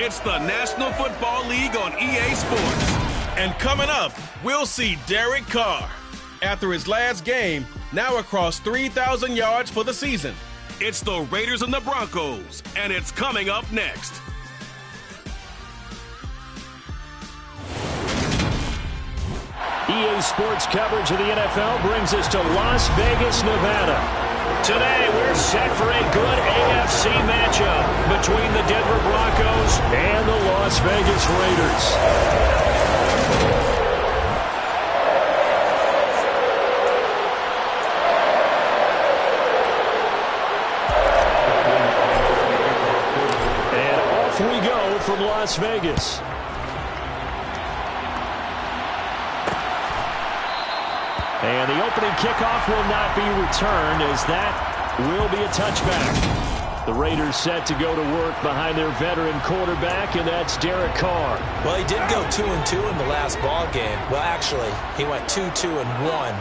It's the National Football League on EA Sports. And coming up, we'll see Derek Carr. After his last game, now across 3,000 yards for the season. It's the Raiders and the Broncos, and it's coming up next. EA Sports coverage of the NFL brings us to Las Vegas, Nevada. Today, we're set for a good AFC matchup between the Denver Broncos and the Las Vegas Raiders. And off we go from Las Vegas. And the opening kickoff will not be returned, as that will be a touchback. The Raiders set to go to work behind their veteran quarterback, and that's Derek Carr. Well, he did go 2-2 in the last ball game. Well, actually, he went 2-2-1,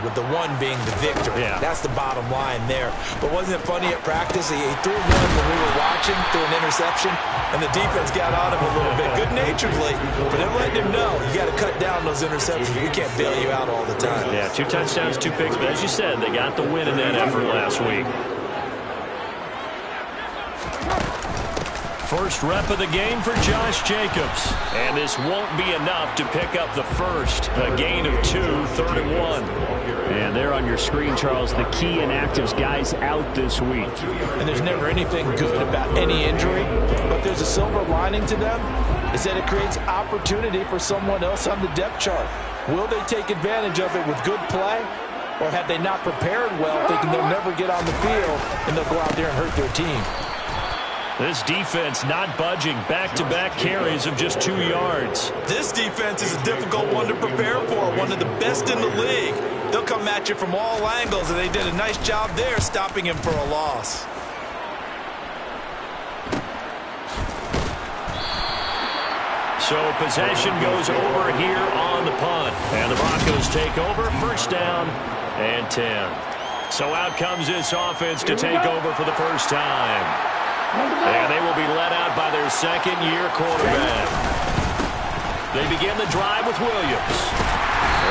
with the 1 being the victory. Yeah. That's the bottom line there. But wasn't it funny at practice? He threw one when we were watching, threw an interception, and the defense got on him a little bit, good-naturedly. But they're letting him know, you got to cut down those interceptions. We can't bail you out all the time. Yeah, 2 touchdowns, 2 picks. But as you said, they got the win in that effort last week. First rep of the game for Josh Jacobs. And this won't be enough to pick up the first. A gain of 2, 3rd and 1. And there on your screen, Charles, the key inactives guys out this week. And there's never anything good about any injury, but there's a silver lining to them, is that it creates opportunity for someone else on the depth chart. Will they take advantage of it with good play? Or have they not prepared well, thinking they'll never get on the field, and they'll go out there and hurt their team? This defense not budging. Back-to-back carries of just 2 yards. This defense is a difficult one to prepare for, one of the best in the league. They'll come at you from all angles, and they did a nice job there stopping him for a loss. So possession goes over here on the punt. And the Broncos take over, first down and 10. So out comes this offense to take over for the first time. And they will be led out by their second-year quarterback. They begin the drive with Williams.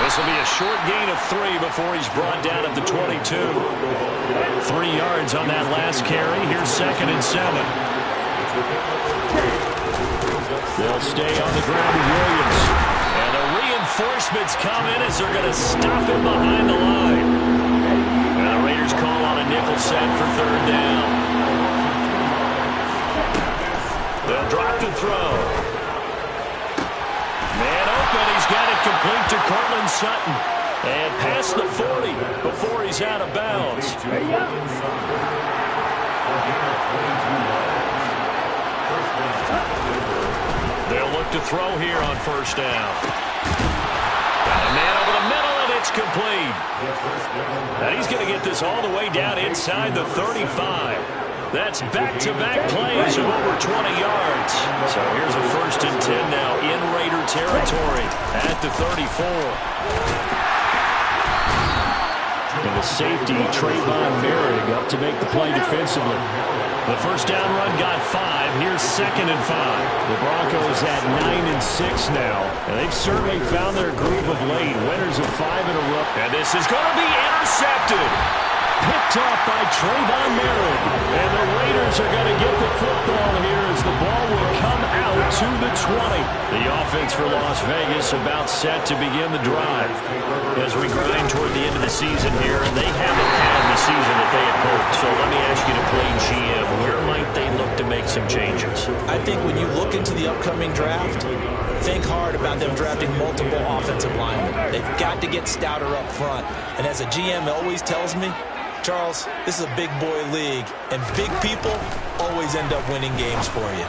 This will be a short gain of 3 before he's brought down at the 22. 3 yards on that last carry. Here's 2nd and 7. They'll stay on the ground with Williams. And the reinforcements come in as they're going to stop him behind the line. And the Raiders call on a nickel set for 3rd down. They'll drop to throw. Man open. He's got it complete to Cortland Sutton. And past the 40 before he's out of bounds. They'll look to throw here on first down. Got a man over the middle, and it's complete. And he's going to get this all the way down inside the 35. That's back-to-back plays of over 20 yards. So here's a 1st and 10 now in Raider territory at the 34. And the safety, Trayvon Merrick, up to make the play defensively. The first down run got 5. Here's 2nd and 5. The Broncos at 9 and 6 now. And they've certainly found their groove of late. Winners of 5 in a row. And this is going to be intercepted. Picked off by Trayvon Merrick. And the Raiders are going to get the football here as the ball will come out to the 20. The offense for Las Vegas about set to begin the drive. As we grind toward the end of the season here, and they haven't had the season that they had hoped. So let me ask you to play GM. Where might they look to make some changes? I think when you look into the upcoming draft, think hard about them drafting multiple offensive linemen. They've got to get stouter up front. And as a GM always tells me, Charles, this is a big boy league, and big people always end up winning games for you.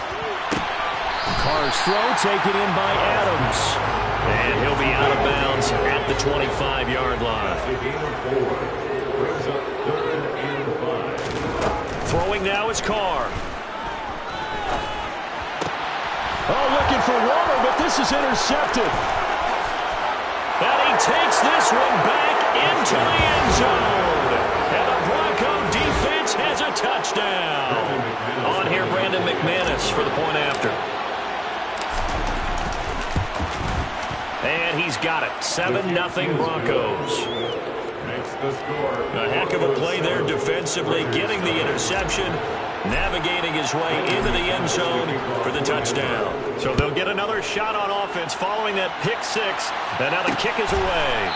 Carr's throw taken in by Adams. And he'll be out of bounds at the 25-yard line. Throwing now is Carr. Oh, looking for Waller, but this is intercepted. And he takes this one back into the end zone. And the Bronco defense has a touchdown. On here, Brandon McManus for the point after. And he's got it. 7-0 Broncos. A heck of a play there defensively, getting the interception, navigating his way into the end zone for the touchdown. So they'll get another shot on offense following that pick six. And now the kick is away.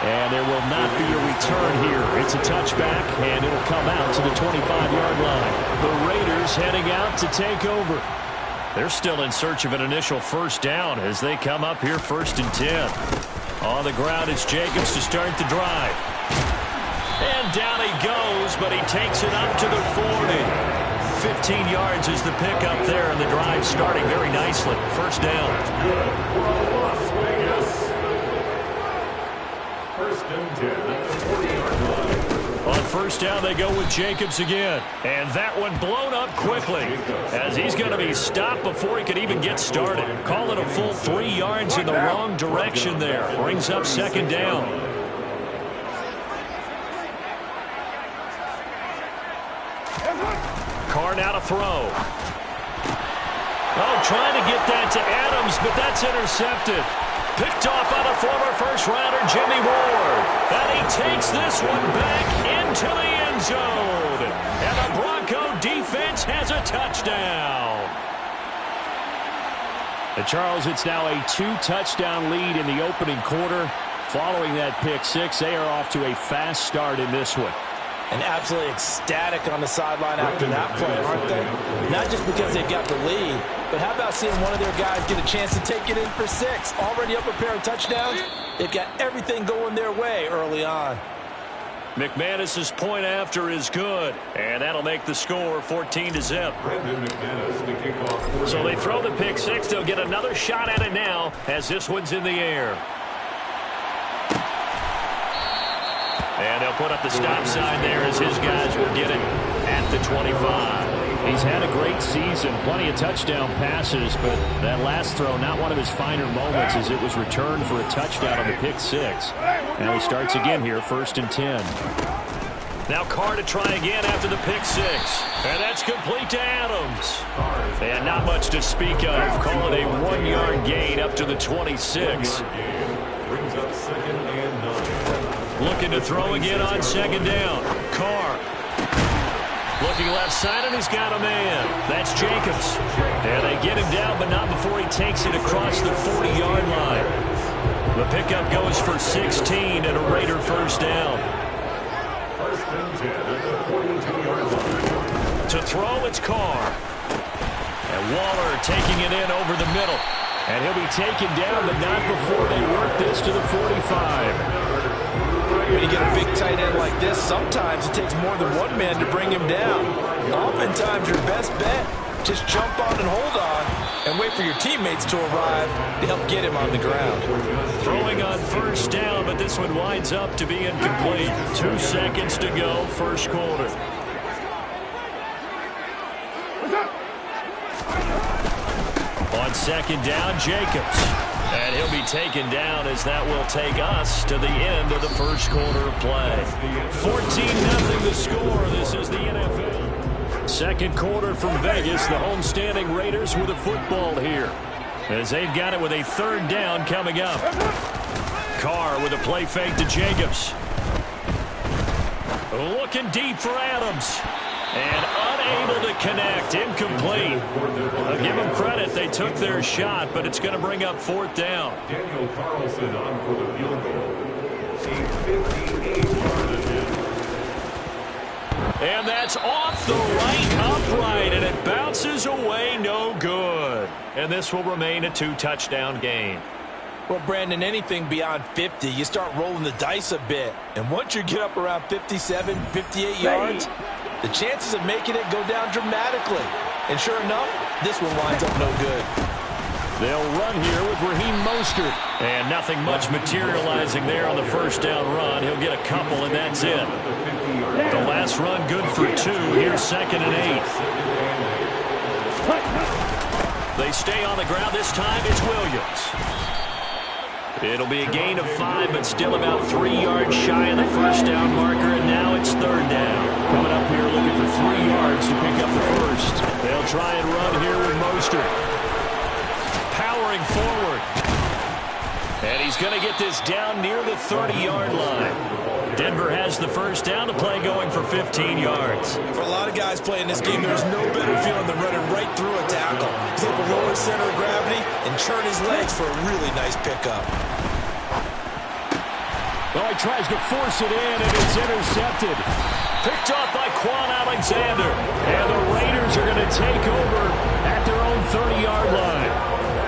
And there will not be a return here. It's a touchback, and it'll come out to the 25-yard line. The Raiders heading out to take over. They're still in search of an initial first down as they come up here 1st and 10. On the ground, it's Jacobs to start the drive. And down he goes, but he takes it up to the 40. 15 yards is the pickup there, and the drive starting very nicely. First down. Las Vegas. 1st and 10 at the 40-yard line. On first down, they go with Jacobs again. And that one blown up quickly as he's going to be stopped before he could even get started. Call it a full 3 yards in the wrong direction there. Brings up 2nd down. Carr now to throw. Oh, trying to get that to Adams, but that's intercepted. Picked off by the former first-rounder Jimmy Ward. And he takes this one back into the end zone. And the Bronco defense has a touchdown. And Charles, it's now a 2-touchdown lead in the opening quarter. Following that pick six, they are off to a fast start in this one. And absolutely ecstatic on the sideline after that play, aren't they? Not just because they've got the lead, but how about seeing one of their guys get a chance to take it in for 6? Already up a pair of touchdowns. They've got everything going their way early on. McManus's point after is good, and that'll make the score 14-0. So they throw the pick six. They'll get another shot at it now as this one's in the air. And they'll put up the stop sign there as his guys will get it at the 25. He's had a great season, plenty of touchdown passes, but that last throw, not one of his finer moments as it was returned for a touchdown on the pick six. Now he starts again here, 1st and 10. Now Carr to try again after the pick six. And that's complete to Adams. And not much to speak of. Call it a 1-yard gain up to the 26. Brings up 2nd and 9. Looking to throw again on 2nd down. Carr. Looking left side, and he's got a man. That's Jacobs. And they get him down, but not before he takes it across the 40-yard line. The pickup goes for 16 and a Raider first down. 1st and 10 at the 42-yard line. To throw, it's Carr. And Waller taking it in over the middle. And he'll be taken down, but not before they work this to the 45. When you get a big tight end like this, sometimes it takes more than one man to bring him down. Oftentimes, your best bet, just jump on and hold on and wait for your teammates to arrive to help get him on the ground. Throwing on first down, but this one winds up to be incomplete. 2 seconds to go, first quarter. On 2nd down, Jacobs. And he'll be taken down as that will take us to the end of the first quarter of play. 14-0 the score. This is the NFL. Second quarter from Vegas. The homestanding Raiders with a football here, as they've got it with a 3rd down coming up. Carr with a play fake to Jacobs. Looking deep for Adams. And unable to connect. Incomplete. I'll give them credit. They took their shot, but it's going to bring up 4th down. Daniel Carlson on for the field goal. A 58-yard attempt. And that's off the right upright, and it bounces away no good. And this will remain a 2-touchdown game. Well, Brandon, anything beyond 50, you start rolling the dice a bit. And once you get up around 57, 58 yards, the chances of making it go down dramatically. And sure enough, this one winds up no good. They'll run here with Raheem Mostert. And nothing much materializing there on the first down run. He'll get a couple, and that's it. The last run good for 2. Here's 2nd and 8. They stay on the ground. This time it's Williams. It'll be a gain of 5, but still about 3 yards shy of the first down marker, and now it's 3rd down. Coming up here looking for 3 yards to pick up the first. They'll try and run here with Mostert. Powering forward. And he's going to get this down near the 30-yard line. Denver has the first down. The play going for 15 yards. For a lot of guys playing this game, there's no better feeling than running right through a tackle. He's able to lower center of gravity and churn his legs for a really nice pickup. Well, he tries to force it in, and it's intercepted. Picked off by Quan Alexander. And the Raiders are going to take over at their own 30-yard line.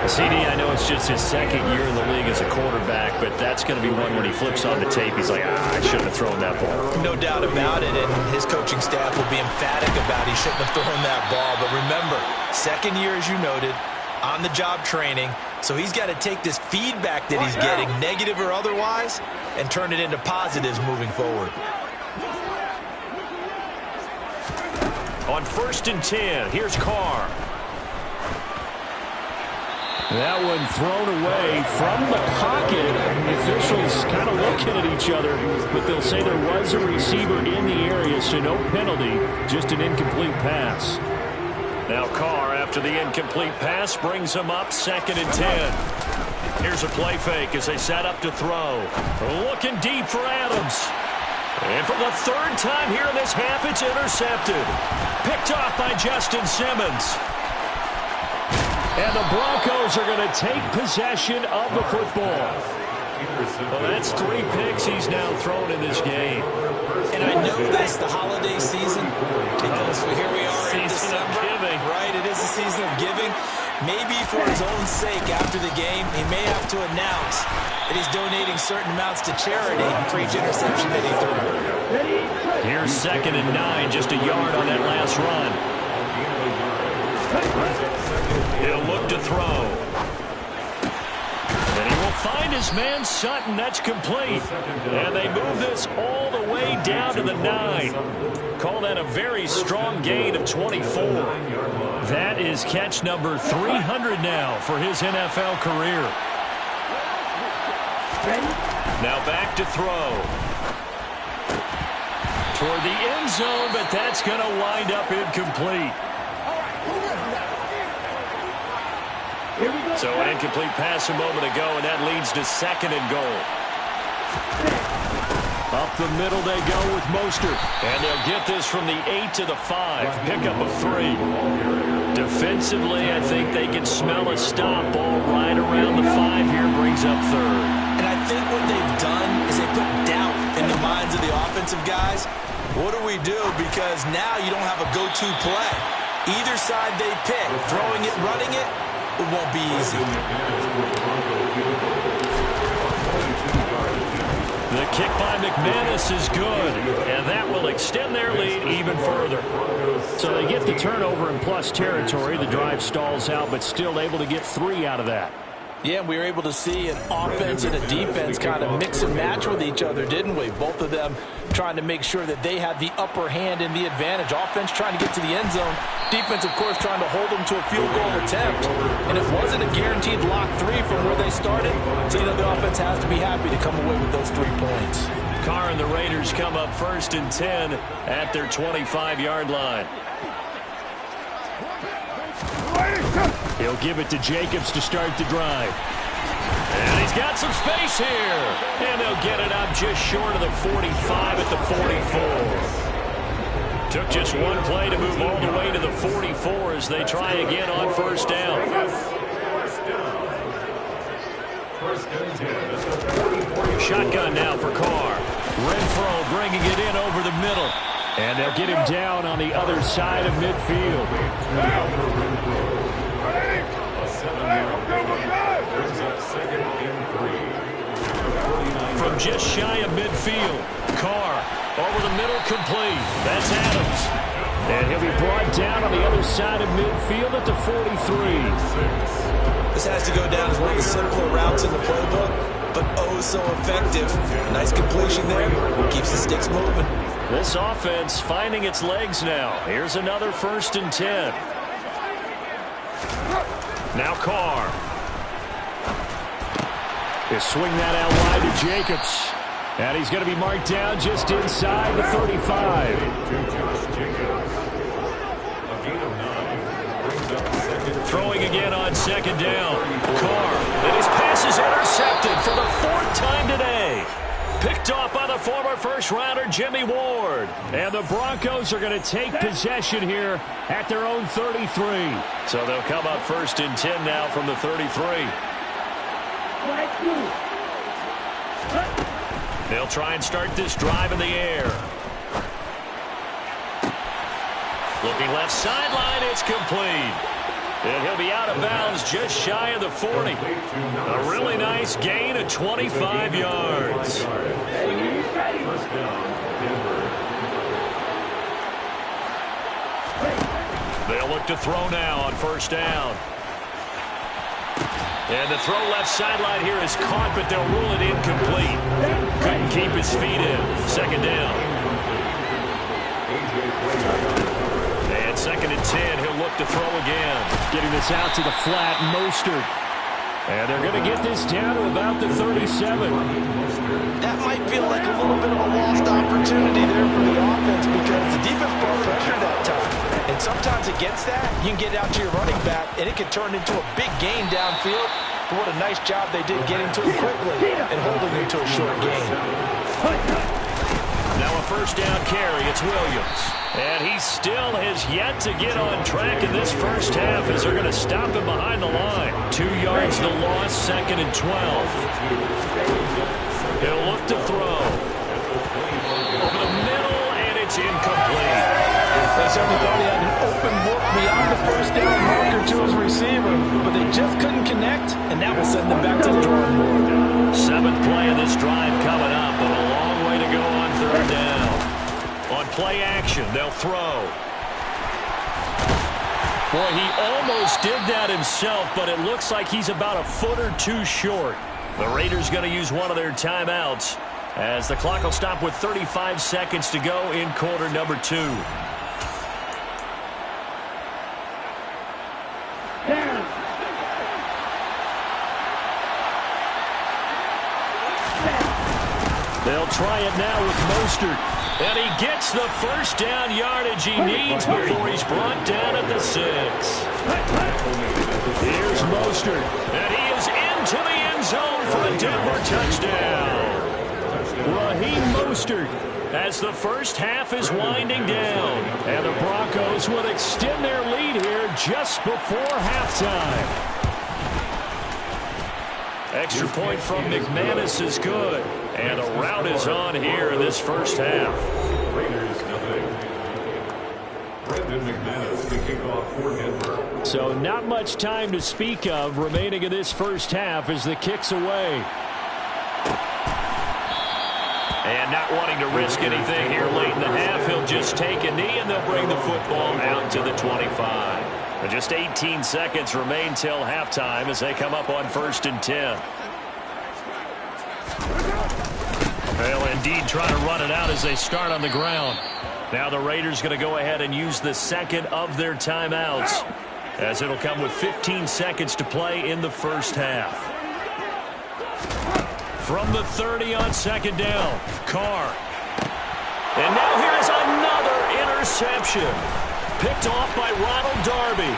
CD, I know it's just his second year in the league as a quarterback, but that's going to be one when he flips on the tape. He's like, I shouldn't have thrown that ball. No doubt about it, and his coaching staff will be emphatic about he shouldn't have thrown that ball. But remember, second year, as you noted, on-the-job training, so he's got to take this feedback that he's getting, negative or otherwise, and turn it into positives moving forward. On 1st and 10, here's Carr. That one thrown away from the pocket. The officials kind of looking at each other, but they'll say there was a receiver in the area, so no penalty, just an incomplete pass. Now Carr, after the incomplete pass, brings him up 2nd and 10. Here's a play fake as they set up to throw. Looking deep for Adams. And for the 3rd time here in this half, it's intercepted. Picked off by Justin Simmons. And the Broncos are going to take possession of the football. Well, that's 3 picks he's now thrown in this game. And I know that's the holiday season because here we are in Season of December. giving. Right, it is the season of giving. Maybe for his own sake after the game, he may have to announce that he's donating certain amounts to charity for each interception that he threw. Here's 2nd and 9, just a yard on that last run. He'll look to throw. And he will find his man Sutton. That's complete. And they move this all the way down to the 9. Call that a very strong gain of 24. That is catch number 300 now for his NFL career. Now back to throw. Toward the end zone, but that's going to wind up incomplete. So an incomplete pass a moment ago, and that leads to 2nd and goal. Up the middle they go with Mostert. And they'll get this from the 8 to the 5. Pickup of 3. Defensively, I think they can smell a stop. Ball right around the 5 here, brings up 3rd. And I think what they've done is they put doubt in the minds of the offensive guys. What do we do? Because now you don't have a go-to play. Either side they pick, throwing it, running it, it won't be easy. The kick by McManus is good, and that will extend their lead even further. So they get the turnover in plus territory. The drive stalls out, but still able to get 3 out of that. Yeah, we were able to see an offense and a defense kind of mix and match with each other, didn't we? Both of them trying to make sure that they had the upper hand and the advantage. Offense trying to get to the end zone. Defense, of course, trying to hold them to a field goal attempt. And it wasn't a guaranteed lock 3 from where they started. So, you know, the offense has to be happy to come away with those 3 points. Carr and the Raiders come up 1st and 10 at their 25-yard line. He'll give it to Jacobs to start the drive. And he's got some space here. And they'll get it up just short of the 45 at the 44. Took just one play to move all the way to the 44 as they try again on 1st down. Shotgun now for Carr. Renfro bringing it in over the middle. And they'll get him down on the other side of midfield. From just shy of midfield, Carr over the middle, complete. That's Adams. And he'll be brought down on the other side of midfield at the 43. This has to go down as one of the simpler routes in the playbook, but oh so effective. Nice completion there. Keeps the sticks moving. This offense finding its legs now. Here's another 1st and 10. Now Carr. He'll swing that out wide to Jacobs. And he's going to be marked down just inside the 35. Throwing again on 2nd down. Carr. And his pass is intercepted for the 4th time today. Picked off by the former first-rounder Jimmy Ward. And the Broncos are going to take possession here at their own 33. So they'll come up 1st and 10 now from the 33. They'll try and start this drive in the air. Looking left sideline, it's complete. And he'll be out of bounds just shy of the 40. A really nice gain of 25 yards. They'll look to throw now on 1st down. And the throw left sideline here is caught, but they'll rule it incomplete. Couldn't keep his feet in. 2nd down. And 2nd and 10, he'll look to throw again. Getting this out to the flat, Mostert. And they're going to get this down to about the 37. That might feel like a little bit of a lost opportunity there for the offense because the defense brought pressure that time. And sometimes against that, you can get out to your running back, and it can turn into a big gain downfield. But what a nice job they did getting to him quickly and holding him to a short gain. Now a 1st down carry, it's Williams. And he still has yet to get on track in this 1st half as they're going to stop him behind the line. 2 yards the loss, 2nd and 12. He'll look to throw. Over the middle, and it's incomplete. They certainly thought he had an open look beyond the 1st down marker to his receiver, but they just couldn't connect, and that will send them back to the drawing board. 7th play of this drive coming up, but a long way to go on 3rd down. On play action, they'll throw. Boy, he almost did that himself, but it looks like he's about a foot or two short. The Raiders going to use one of their timeouts as the clock will stop with 35 seconds to go in quarter number 2. They'll try it now with Mostert. And he gets the 1st down yardage he needs before he's brought down at the 6. Here's Mostert. And he is into the end zone for a Denver touchdown. Raheem Mostert as the 1st half is winding down. And the Broncos will extend their lead here just before halftime. Extra point from McManus is good. And a rout is on here in this 1st half. Raiders nothing. Brendan McManus to kick off for Denver. So not much time to speak of remaining in this 1st half as the kick's away. And not wanting to risk anything here late in the half, he'll just take a knee and they'll bring the football out to the 25. But just 18 seconds remain till halftime as they come up on 1st and 10. They'll indeed try to run it out as they start on the ground. Now the Raiders going to go ahead and use the 2nd of their timeouts as it'll come with 15 seconds to play in the 1st half. From the 30 on 2nd down, Carr. And now here is another interception. Picked off by Ronald Darby.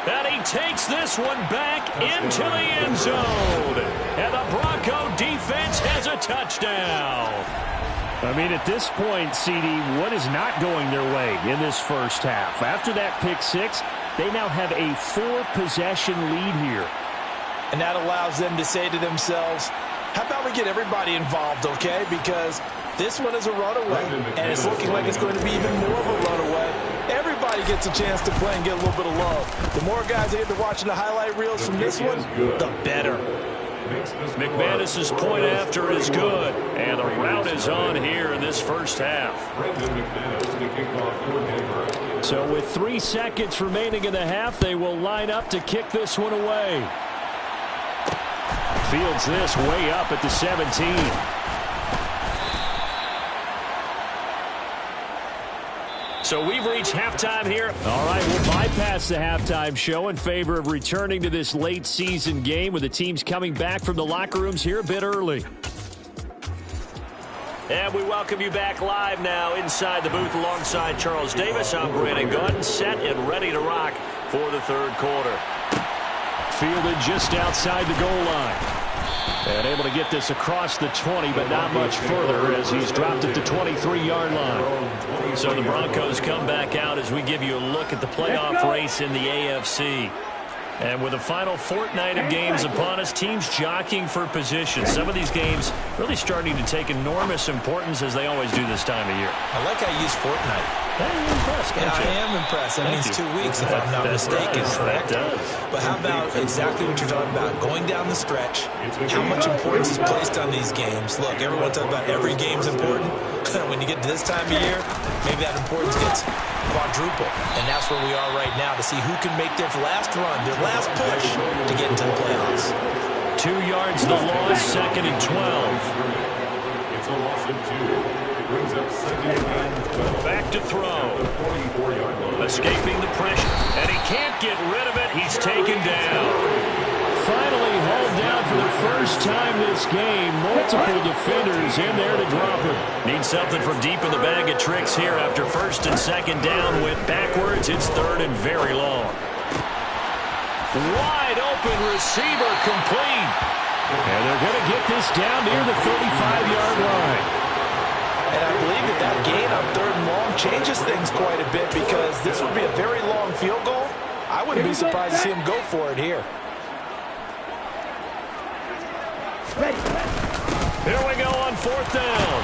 And he takes this one back into the end zone. And the Bronco defense has a touchdown. I mean, at this point, CD, what is not going their way in this 1st half? After that pick 6, they now have a 4-possession lead here. And that allows them to say to themselves, how about we get everybody involved, okay? Because this one is a runaway, and it's looking like it's going to be even more of a runaway. Everybody gets a chance to play and get a little bit of love. The more guys that get to watching the highlight reels from this one, the better. McManus's point after is good, and the rout is on here in this 1st half. So with 3 seconds remaining in the half, they will line up to kick this one away. Fields this way up at the 17. So we've reached halftime here. All right, we'll bypass the halftime show in favor of returning to this late season game with the teams coming back from the locker rooms here a bit early. And we welcome you back live now inside the booth alongside Charles Davis. I'm Brandon Gaudin, set and ready to rock for the 3rd quarter. fielded just outside the goal line. And able to get this across the 20, but not much further as he's dropped at the 23-yard line. So the Broncos come back out as we give you a look at the playoff race in the AFC. And with the final fortnight of games upon us, teams jockeying for position. Some of these games really starting to take enormous importance as they always do this time of year. I like how you use fortnight. You're impressed, Yeah, aren't you? I am impressed. That means 2 weeks, if I'm not mistaken, correct? That does. But how about exactly what you're talking about? Going down the stretch, how much importance is placed on these games. Look, everyone talks about every game's important. When you get to this time of year, maybe that importance gets quadruple. And that's where we are right now to see who can make their last run, their last push to get into the playoffs. 2 yards the loss, 2nd and 12. It's a loss of 2. It brings up 2nd and 12. Back to throw. 44-yard line. Escaping the pressure. And he can't get rid of it. He's taken down. Finally hauled down for the first time this game. Multiple defenders in there to drop him. Need something from deep in the bag of tricks here after 1st and 2nd down. Went backwards. It's 3rd and very long. Wide open receiver complete. And they're going to get this down near the 35-yard line. And I believe that gain on 3rd and long changes things quite a bit because this would be a very long field goal. I wouldn't be surprised to see him go for it here. Here we go on 4th down.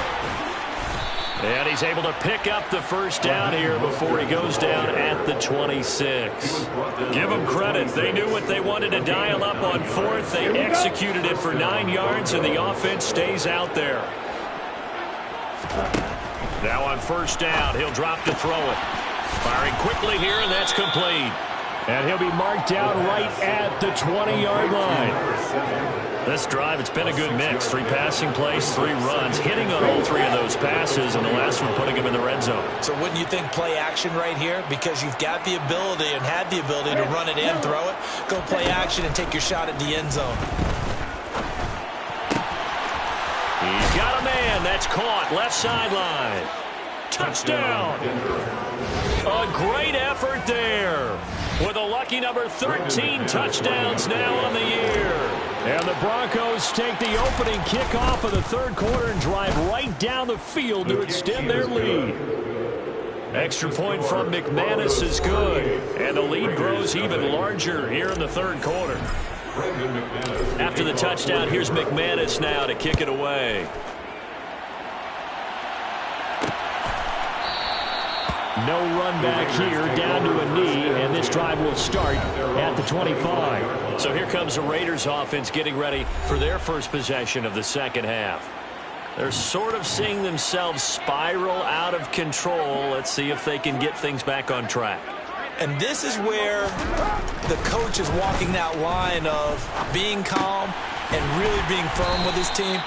And he's able to pick up the first down here before he goes down at the 26. Give them credit. They knew what they wanted to dial up on 4th. They executed it for 9 yards, and the offense stays out there. Now on 1st down, he'll drop to throw it. Firing quickly here, and that's complete. And he'll be marked out right at the 20-yard line. This drive, it's been a good mix. 3 passing plays, 3 runs, hitting on all 3 of those passes, and the last one putting him in the red zone. So wouldn't you think play action right here? Because you've got the ability and had the ability to run it in, throw it, go play action, and take your shot at the end zone. He's got a man. That's caught. Left sideline. Touchdown. A great effort there. With a lucky number 13 touchdowns now on the year. And the Broncos take the opening kickoff of the 3rd quarter and drive right down the field to extend their lead. Extra point from McManus is good. And the lead grows even larger here in the 3rd quarter. After the touchdown, here's McManus now to kick it away. No run back here, down to a knee, and this drive will start at the 25. So here comes the Raiders offense getting ready for their first possession of the 2nd half. They're sort of seeing themselves spiral out of control. Let's see if they can get things back on track. And this is where the coach is walking that line of being calm and really being firm with his team.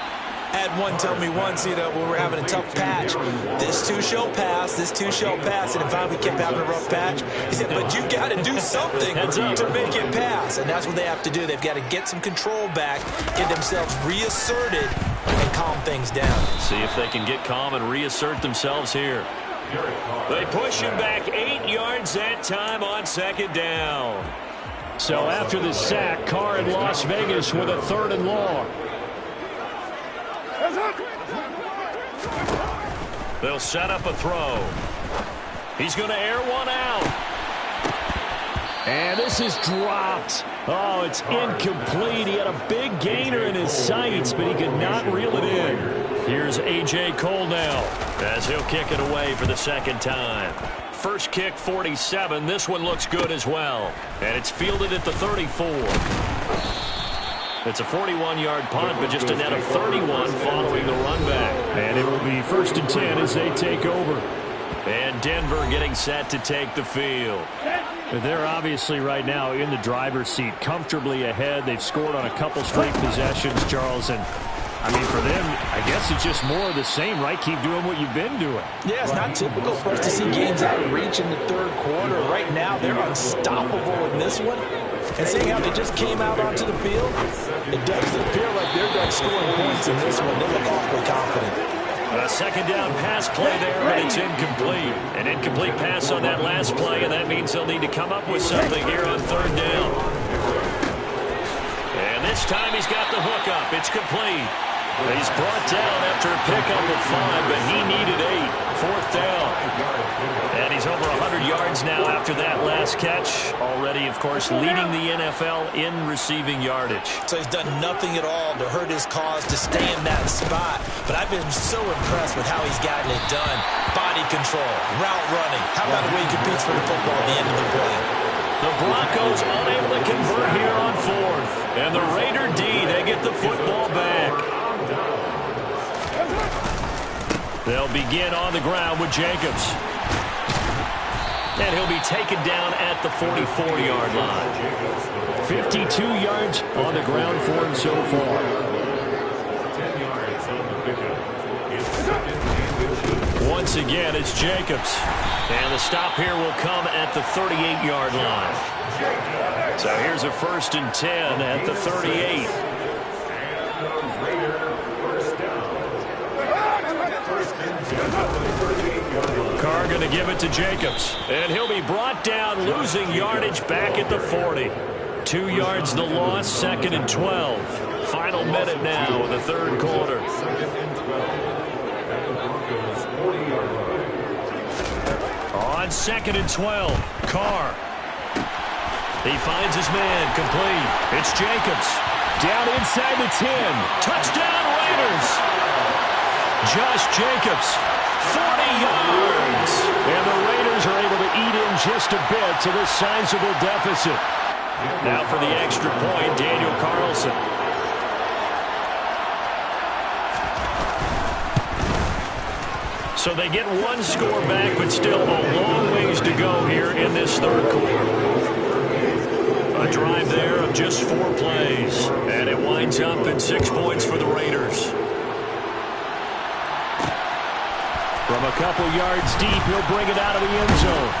I had one tell me once, when we were having a tough patch, this too shall pass, this too shall pass, and finally we kept having a rough patch. He said, but you got to do something to make it pass, and that's what they have to do. They've got to get some control back, get themselves reasserted, and calm things down. See if they can get calm and reassert themselves here. They push him back 8 yards that time on 2nd down. So after the sack, Carr in Las Vegas with a 3rd and long. They'll set up a throw. He's going to air one out. And this is dropped. Oh, it's incomplete. He had a big gainer in his sights, but he could not reel it in. Here's A.J. Cole now as he'll kick it away for the 2nd time. First kick, 47. This one looks good as well. And it's fielded at the 34. It's a 41-yard punt, but just a net of 31 following the run back. And it will be 1st and 10 as they take over. And Denver getting set to take the field. They're obviously right now in the driver's seat, comfortably ahead. They've scored on a couple straight possessions, Charles. And, I mean, for them, I guess it's just more of the same, right? Keep doing what you've been doing. Yeah, it's not typical for us to see games out of reach in the 3rd quarter. Right now, they're unstoppable in this one. And seeing how they just came out onto the field, it does appear like they're done scoring points in this one. They look awfully confident. A 2nd down pass play there, but it's incomplete. An incomplete pass on that last play, and that means they'll need to come up with something here on 3rd down. this time he's got the hook up. It's complete. He's brought down after a pickup of 5, but he needed 8. 4th down. And he's over 100 yards now after that last catch. Already, of course, leading the NFL in receiving yardage. So he's done nothing at all to hurt his cause to stay in that spot. But I've been so impressed with how he's gotten it done. Body control, route running. How about the way he competes for the football at the end of the play? The Broncos unable to convert here on 4th. And the Raider D, they get the football back. They'll begin on the ground with Jacobs. And he'll be taken down at the 44-yard line. 52 yards on the ground for him so far. 10 yards on the pickup. It's second and 10. Once again, it's Jacobs. And the stop here will come at the 38-yard line. So here's a 1st and 10 at the 38. Carr going to give it to Jacobs. And he'll be brought down, losing yardage back at the 40. 2 yards the loss, 2nd and 12. Final minute now in the 3rd quarter. On 2nd and 12, Carr. He finds his man, complete. It's Jacobs. Down inside the 10. Touchdown Raiders. Josh Jacobs, 40 yards. And the Raiders are able to eat in just a bit to this sizable deficit. Now for the extra point, Daniel Carlson. So they get 1 score back, but still a long ways to go here in this 3rd quarter. A drive there of just 4 plays, and it winds up in 6 points for the Raiders. From a couple yards deep, he'll bring it out of the end zone.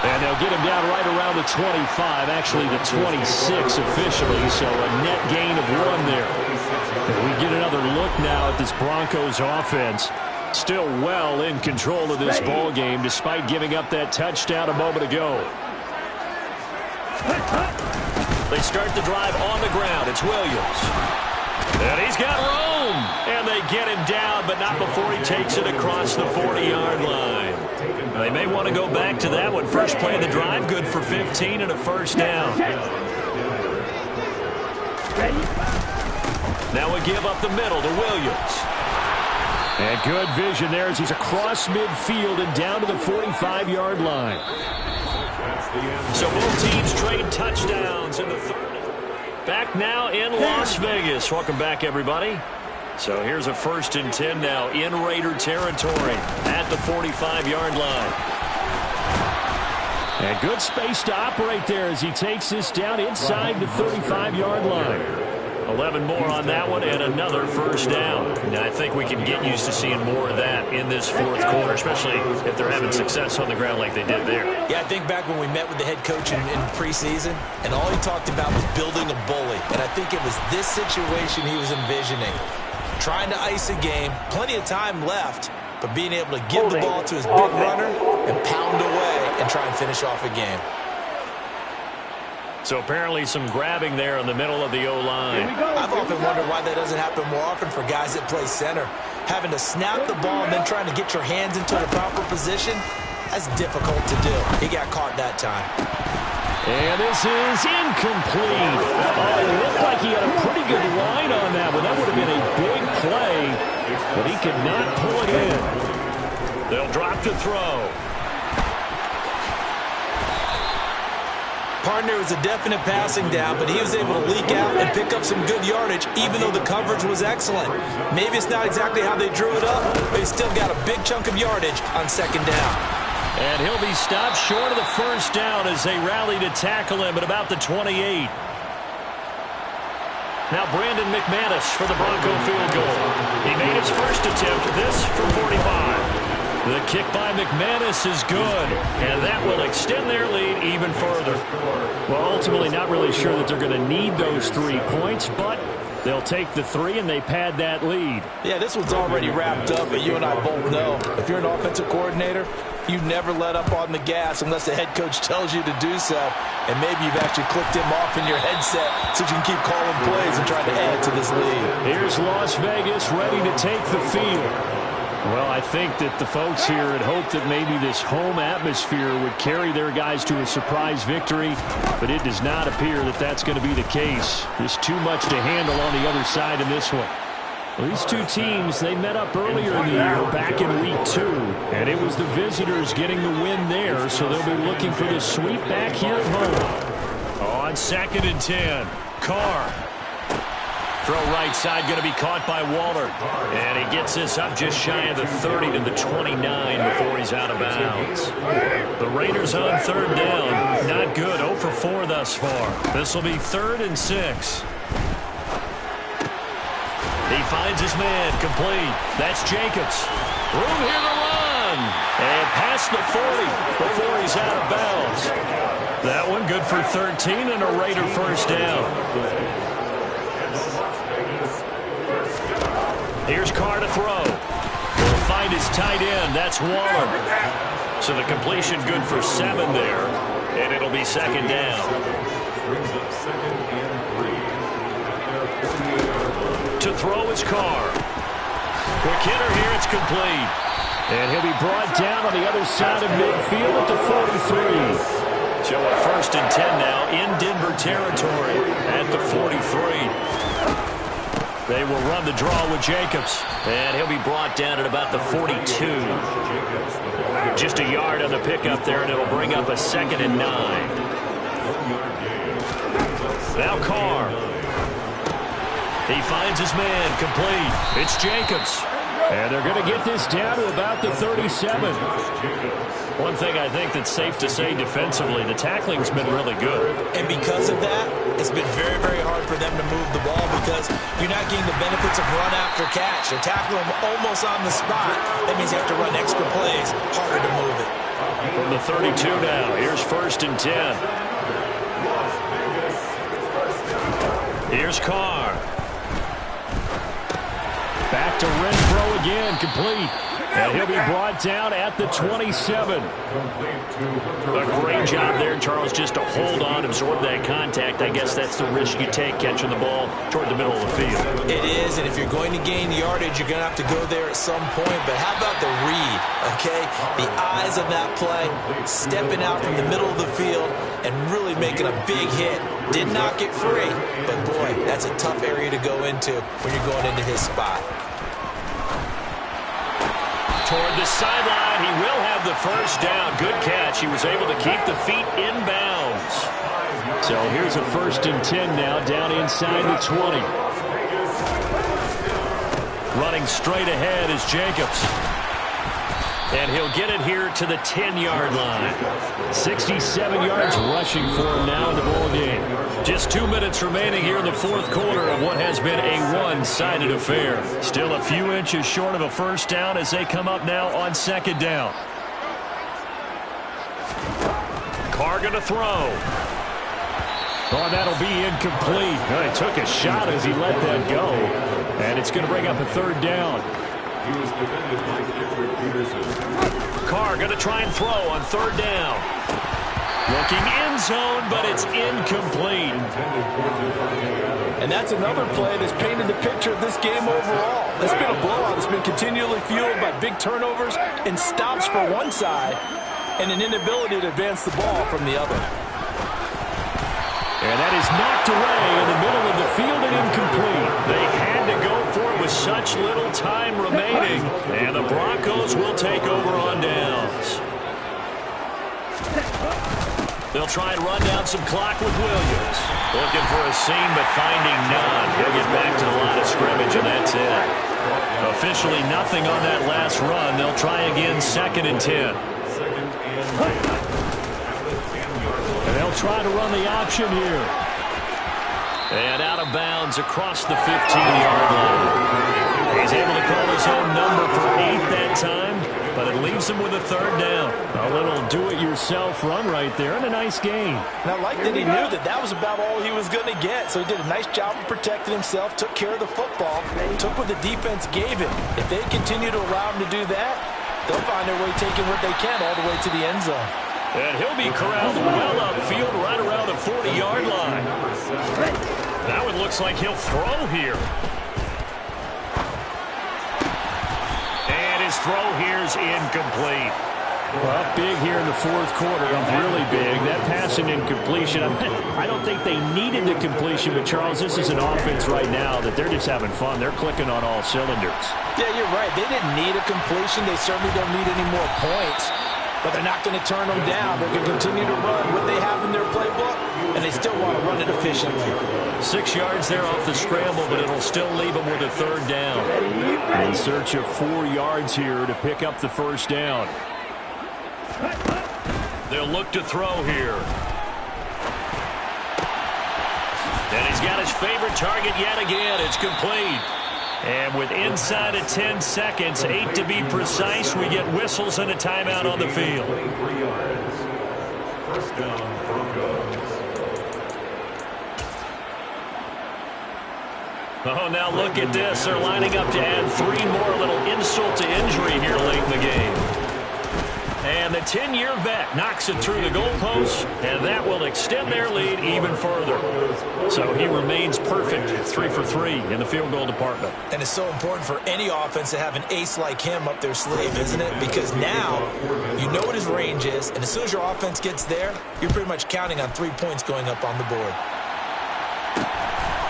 And they'll get him down right around the 25, actually the 26 officially, so a net gain of 1 there. And we get another look now at this Broncos offense. Still well in control of this ball game, despite giving up that touchdown a moment ago. They start the drive on the ground. It's Williams. And he's got room. And they get him down, but not before he takes it across the 40-yard line. They may want to go back to that one. First play of the drive, good for 15 and a 1st down. Now we give up the middle to Williams. And good vision there as he's across midfield and down to the 45-yard line. So both teams trade touchdowns in the 3rd. Back now in Las Vegas. Welcome back, everybody. So here's a 1st and 10 now in Raider territory at the 45-yard line. And good space to operate there as he takes this down inside the 35-yard line. 11 more on that one and another 1st down. Now, I think we can get used to seeing more of that in this 4th quarter, especially if they're having success on the ground like they did there. Yeah, I think back when we met with the head coach in preseason, and all he talked about was building a bully. And I think it was this situation he was envisioning. Trying to ice a game, plenty of time left, but being able to give the ball to his big runner and pound away and try and finish off a game. So apparently some grabbing there in the middle of the O-line. I've often wondered why that doesn't happen more often for guys that play center. Having to snap the ball and then trying to get your hands into the proper position, that's difficult to do. He got caught that time. And this is incomplete. Oh, it looked like he had a pretty good line on that one. That would have been a big play, but he could not pull it in. They'll drop to throw. Partner was a definite passing down, but he was able to leak out and pick up some good yardage, even though the coverage was excellent. Maybe it's not exactly how they drew it up, but he still got a big chunk of yardage on 2nd down. And he'll be stopped short of the 1st down as they rally to tackle him at about the 28. Now Brandon McManus for the Bronco field goal. He made his first attempt, this from 45. The kick by McManus is good, and that will extend their lead even further. Well, ultimately not really sure that they're going to need those 3 points, but they'll take the 3 and they pad that lead. Yeah, this one's already wrapped up, but you and I both know if you're an offensive coordinator, You never let up on the gas unless the head coach tells you to do so. And maybe you've actually clicked him off in your headset so you can keep calling plays and trying to add to this lead. Here's Las Vegas ready to take the field. Well, I think that the folks here had hoped that maybe this home atmosphere would carry their guys to a surprise victory, but it does not appear that that's going to be the case. There's too much to handle on the other side in this one. Well, these two teams, they met up earlier in the year back in week 2, and it was the visitors getting the win there, so they'll be looking for the sweep back here at home. On 2nd and 10, Carr. Throw right side going to be caught by Waller. And he gets this up just shy of the 30 to the 29 before he's out of bounds. The Raiders on 3rd down. Not good. 0 for 4 thus far. This will be 3rd and 6. He finds his man complete. That's Jacobs. Room here to run. And past the 40 before he's out of bounds. That one good for 13 and a Raider first down. Here's Carr to throw. He'll find his tight end. That's Waller. So the completion good for 7 there. And it'll be 2nd down. To throw is Carr. Quick hitter here. It's complete. And he'll be brought down on the other side of midfield at the 43. So a 1st and 10 now in Denver territory at the 43. They will run the draw with Jacobs. And he'll be brought down at about the 42. Just a yard on the pickup there, and it'll bring up a 2nd and 9. Now Carr. He finds his man complete. It's Jacobs. And they're going to get this down to about the 37. One thing I think that's safe to say defensively, the tackling's been really good. And because of that, it's been very, very hard for them to move the ball because you're not getting the benefits of run after catch. They're tackling them almost on the spot. That means you have to run extra plays, harder to move it. From the 32 now, here's 1st and 10. Here's Carr. Back to Renfro again, complete. And he'll be brought down at the 27. A great job there, Charles, just to hold on, absorb that contact. I guess that's the risk you take catching the ball toward the middle of the field. It is, and if you're going to gain yardage, you're going to have to go there at some point. But how about the read, okay? The eyes of that play, stepping out from the middle of the field and really making a big hit. Did not get free, but boy, that's a tough area to go into when you're going into his spot. Toward the sideline, he will have the first down. Good catch. He was able to keep the feet in bounds. So here's a 1st and 10 now, down inside the 20. Running straight ahead is Jacobs. And he'll get it here to the 10-yard line. 67 yards rushing for him now in the ball game. Just 2 minutes remaining here in the 4th quarter of what has been a one-sided affair. Still a few inches short of a first down as they come up now on 2nd down. Carr going to throw. Oh, that'll be incomplete. Well, he took a shot as he let that go. And it's going to bring up a 3rd down. He was defended by Edward Peterson. Carr going to try and throw on 3rd down. Looking end zone, but it's incomplete. And that's another play that's painted the picture of this game overall. It's been a blowout. It's been continually fueled by big turnovers and stops for one side and an inability to advance the ball from the other. And that is knocked away in the middle of the field and incomplete. They had to go for it with such little time remaining. And the Broncos will take over on downs. They'll try and run down some clock with Williams. Looking for a seam, but finding none. He'll get back to the line of scrimmage, and that's it. Officially nothing on that last run. They'll try again 2nd and 10. And they'll try to run the option here. And out of bounds across the 15-yard line. He's able to call his own number for 8 that time, but it leaves him with a 3rd down. A little do-it-yourself run right there and a nice gain. And I like that he knew that that was about all he was going to get. So he did a nice job of protecting himself, took care of the football, took what the defense gave him. If they continue to allow him to do that, They'll find their way taking what they can all the way to the end zone. And he'll be corralled well upfield right around the 40-yard line. That one looks like he'll throw here. And his throw here's incomplete. Well, big here in the fourth quarter, really big. That passing incompletion, I don't think they needed the completion, but Charles, this is an offense right now that they're just having fun. They're clicking on all cylinders. Yeah, you're right. They didn't need a completion. They certainly don't need any more points, but they're not going to turn them down. They're going to continue to run what they have in their playbook, and they still want to run it efficiently. 6 yards there off the scramble, but it'll still leave them with a third down. In search of 4 yards here to pick up the first down. They'll look to throw here. And he's got his favorite target yet again. It's complete. And with inside of 10 seconds, 8 to be precise, we get whistles and a timeout on the field. 23 yards. First down, Broncos. Oh, now look at this. They're lining up to add 3 more. A little insult to injury here late in the game. And the 10-year vet knocks it through the goalpost, and that will extend their lead even further. So he remains perfect, 3 for 3 in the field goal department. And it's so important for any offense to have an ace like him up their sleeve, isn't it? Because now you know what his range is, and as soon as your offense gets there, you're pretty much counting on 3 points going up on the board.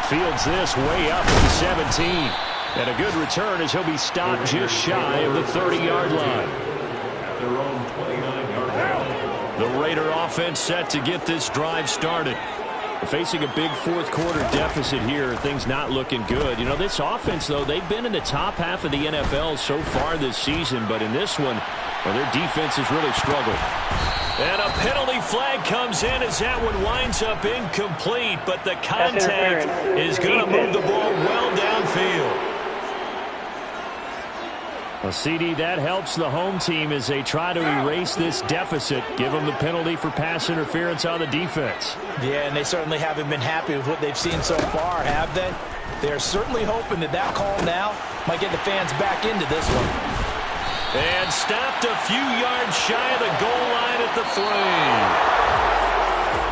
Fields this way up at the 17. And a good return as he'll be stopped just shy of the 30-yard line. Their own 29-yard line. The Raider offense set to get this drive started. Facing a big fourth quarter deficit here, things not looking good. You know, this offense, though, they've been in the top half of the NFL so far this season, but in this one, well, their defense is really struggling. And a penalty flag comes in as that one winds up incomplete, but the contact is going to move the ball well downfield. Well, CD, that helps the home team as they try to erase this deficit, give them the penalty for pass interference on the defense. Yeah, and they certainly haven't been happy with what they've seen so far, have they? They're certainly hoping that that call now might get the fans back into this one. And stopped a few yards shy of the goal line at the 3.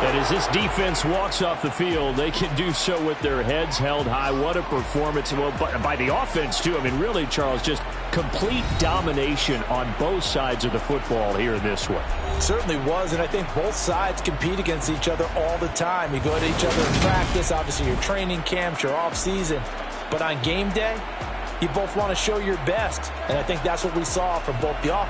And as this defense walks off the field, they can do so with their heads held high. What a performance. Well, by the offense, too. I mean, really, Charles, just complete domination on both sides of the football here in this one. Certainly was, and I think both sides compete against each other all the time. You go to each other in practice, obviously your training camps, your off-season. But on game day, you both want to show your best, and I think that's what we saw from both the offense